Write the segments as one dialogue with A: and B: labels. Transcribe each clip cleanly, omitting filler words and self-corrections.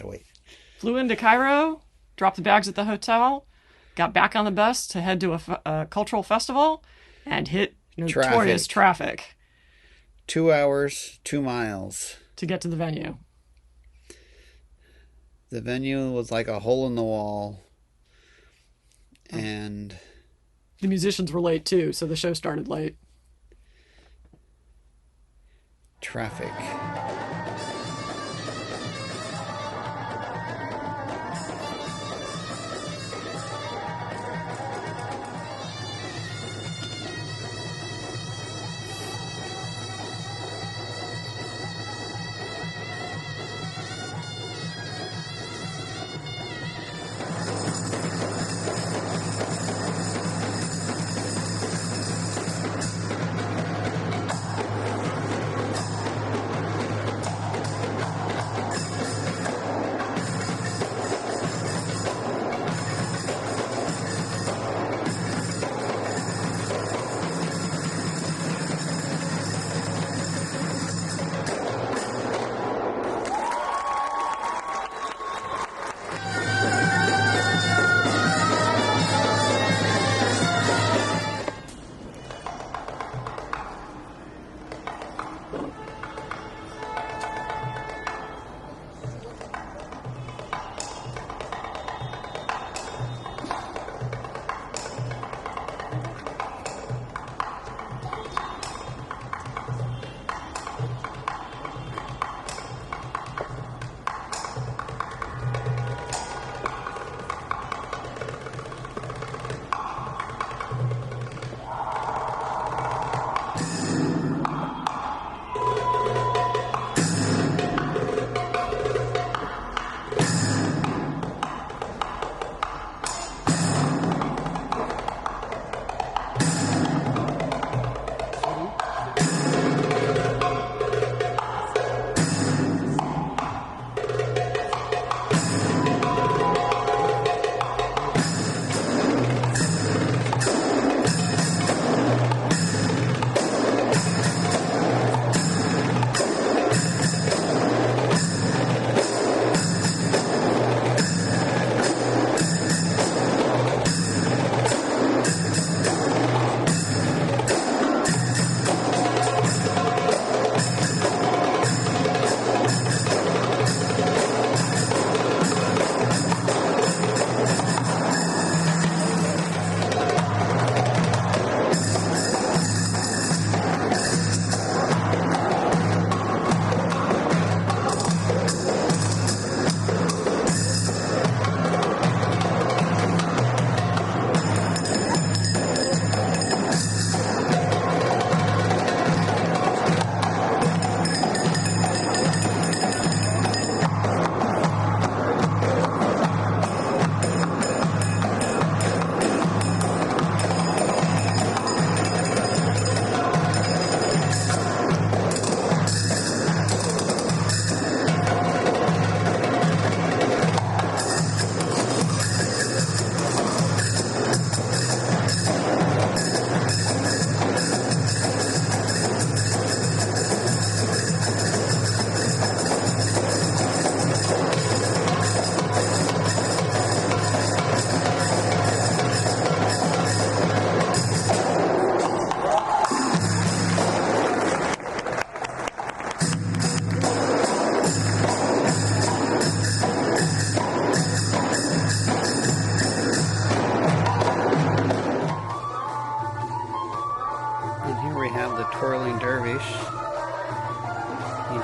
A: Gotta wait.
B: Flew into Cairo, dropped the bags at the hotel, got back on the bus to head to a cultural festival, and hit notorious traffic
A: 2 hours, 2 miles.
B: to get to the venue.
A: The venue was like a hole in the wall. And
B: the musicians were late too, so the show started late.
A: Traffic.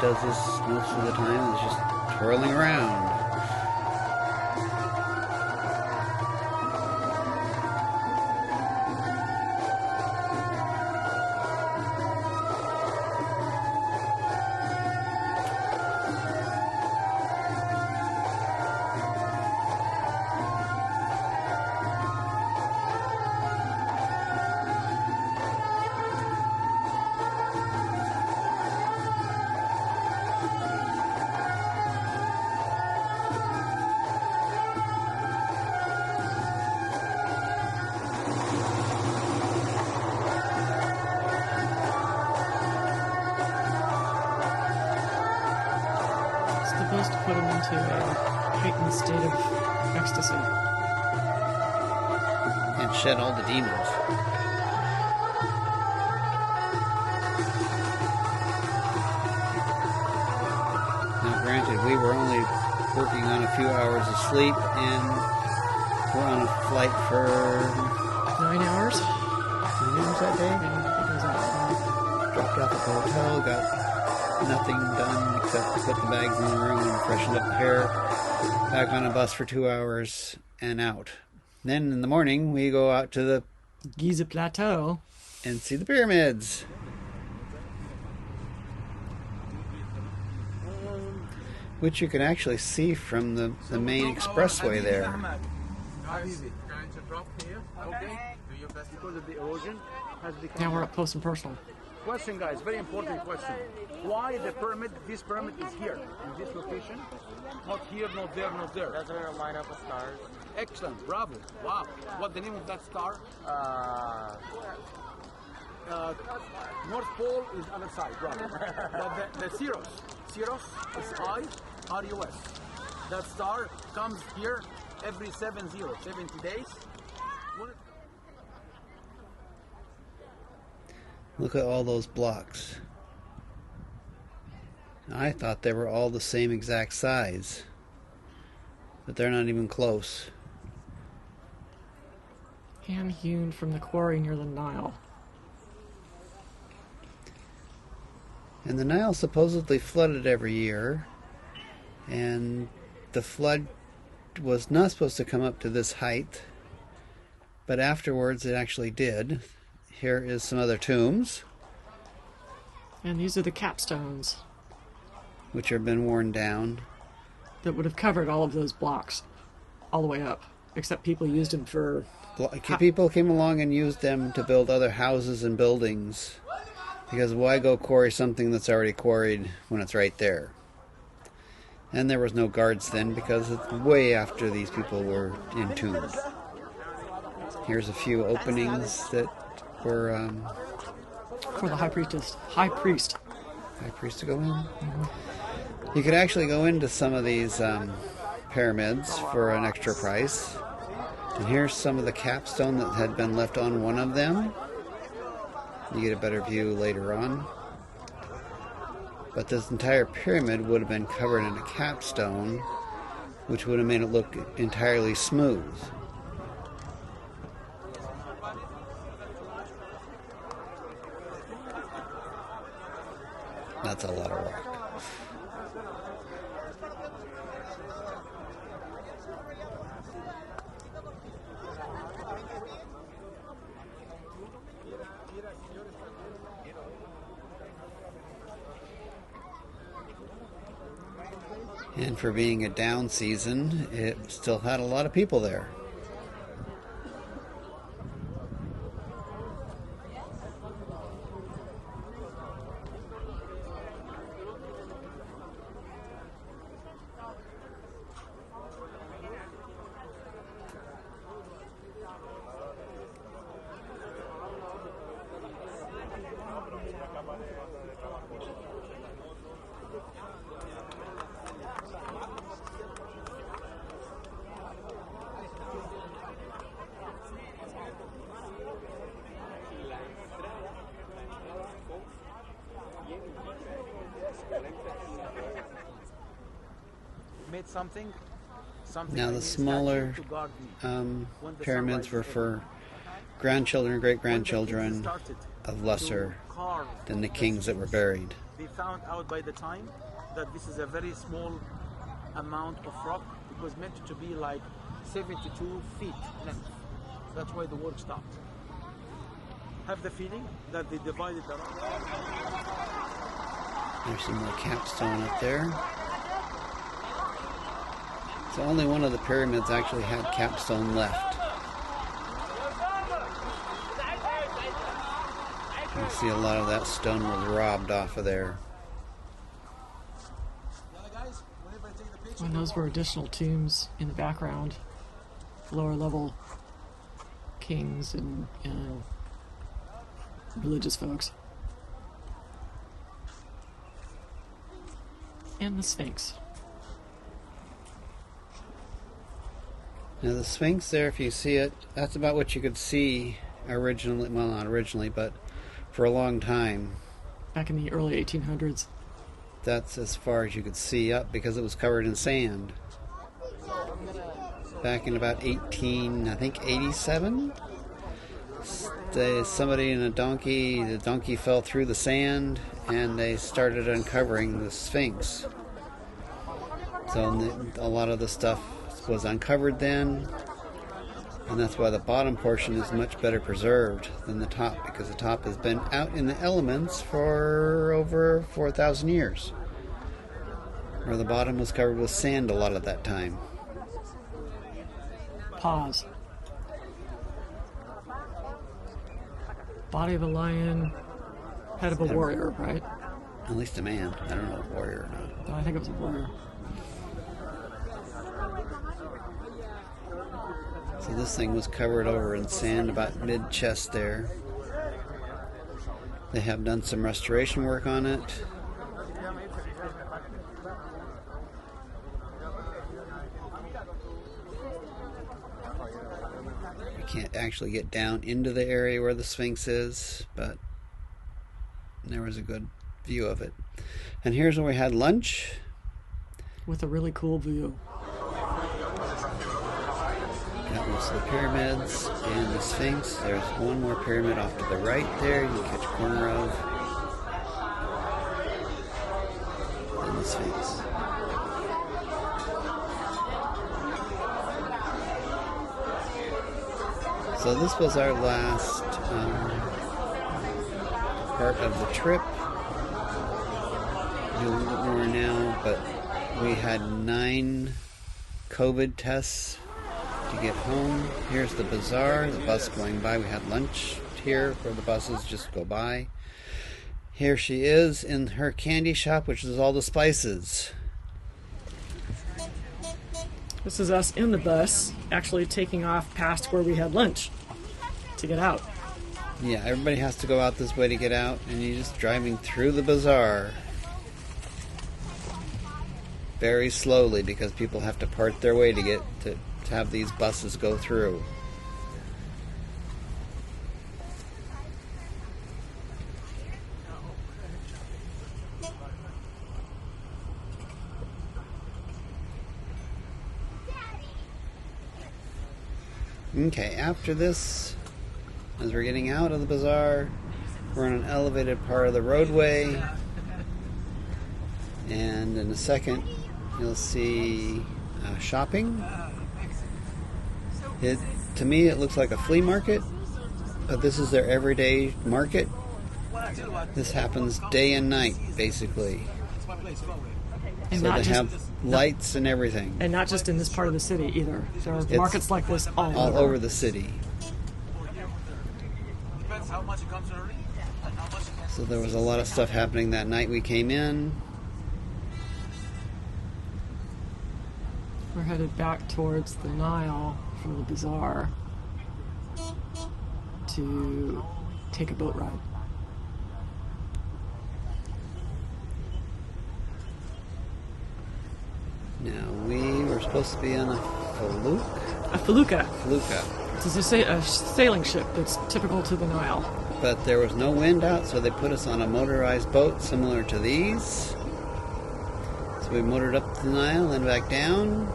A: does this most of the time, is just twirling around.
B: heightened state of ecstasy.
A: And shed all the demons. Now granted, we were only working on a few hours of sleep, and we're on a flight for
B: 9 hours.
A: 9 hours that day?
B: Yeah, I think it was that.
A: Dropped off at the hotel, got nothing done except put the bags in the room and freshened up the hair. Back on a bus for 2 hours and out. Then in the morning, we go out to the
B: Giza Plateau
A: and see the pyramids. Which you can actually see from the main expressway there.
B: Now we're up close and personal.
C: Question, guys, very important question. Why the pyramid, this pyramid is here, in this location? Not here, not there, not there.
D: That's where a lineup of stars.
C: Excellent, bravo, wow. What the name of that star? North Pole is other side, bravo. But the Ceros is I-R-U-S. That star comes here every 70 days.
A: Look at all those blocks. I thought they were all the same exact size, but they're not even close.
B: Hand-hewn from the quarry near the Nile.
A: And the Nile supposedly flooded every year, and the flood was not supposed to come up to this height, but afterwards it actually did. Here is some other tombs.
B: And these are the capstones
A: Which have been worn down.
B: that would have covered all of those blocks all the way up, except people used them for...
A: People came along and used them to build other houses and buildings, because why go quarry something that's already quarried when it's right there? And there was no guards then, because it's way after these people were entombed. Here's a few openings that were
B: for the high priest. High priest
A: to go in. You could actually go into some of these pyramids for an extra price. And here's some of the capstone that had been left on one of them. You get a better view later on. But this entire pyramid would have been covered in a capstone, which would have made it look entirely smooth. That's a lot of rock. And for being a down season, it still had a lot of people there.
C: Made something
A: Now the smaller pyramids were for grandchildren and great-grandchildren of lesser than the kings that were buried.
C: They found out by the time that this is a very small amount of rock. It was meant to be like 72 feet length. That's why the work stopped. Have the feeling that they divided the rock.
A: There's some more capstone up there. So only one of the pyramids actually had capstone left. You can see a lot of that stone was robbed off of there.
B: And those were additional tombs in the background. Lower level kings and religious folks. And the Sphinx.
A: Now the Sphinx there, if you see it, that's about what you could see originally. Well, not originally, but for a long time.
B: Back in the early 1800s.
A: That's as far as you could see up because it was covered in sand. Back in about 87. Somebody in a donkey, the donkey fell through the sand and they started uncovering the Sphinx. So a lot of the stuff was uncovered then, and that's why the bottom portion is much better preserved than the top, because the top has been out in the elements for over 4,000 years, where the bottom was covered with sand a lot of that time.
B: Pause. Body of a lion, head of a warrior, right?
A: At least a man. I don't know if warrior or not.
B: No, I think it was a warrior.
A: So this thing was covered over in sand about mid-chest there. They have done some restoration work on it. You can't actually get down into the area where the Sphinx is, but there was a good view of it. And here's where we had lunch.
B: With a really cool view.
A: That was the pyramids and the Sphinx. There's one more pyramid off to the right there you can catch a corner of. And the Sphinx. So this was our last part of the trip. Do a little more now, but we had 9 COVID tests to get home. Here's the bazaar, the bus going by. We had lunch here where the buses just go by. Here she is in her candy shop, which is all the spices.
B: This is us in the bus, actually taking off past where we had lunch to get out.
A: Yeah, everybody has to go out this way to get out, and you're just driving through the bazaar very slowly because people have to part their way to get to have these buses go through. Okay, after this, as we're getting out of the bazaar, we're on an elevated part of the roadway, and in a second you'll see shopping. To me it looks like a flea market, but this is their everyday market. This happens day and night basically.
B: And
A: so
B: not
A: they
B: just,
A: have lights and everything.
B: And not just in this part of the city either. There are markets like this all
A: over the city. So there was a lot of stuff happening that night we came in.
B: We're headed back towards the Nile from the bazaar to take a boat ride.
A: Now, we were supposed to be on a felucca.
B: A felucca.
A: Felucca.
B: This is a sailing ship that's typical to the Nile.
A: But there was no wind out, so they put us on a motorized boat similar to these. So we motored up the Nile and back down.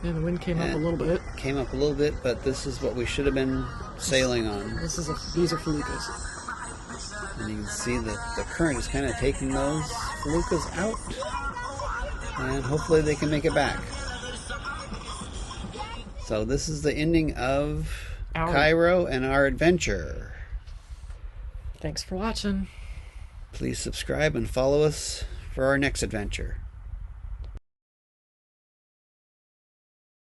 B: And the wind came up a little bit.
A: Came up a little bit, but this is what we should have been sailing on.
B: These are feluccas.
A: And you can see that the current is kind of taking those feluccas out. And hopefully they can make it back. So this is the ending of Cairo and our adventure.
B: Thanks for watching.
A: Please subscribe and follow us for our next adventure.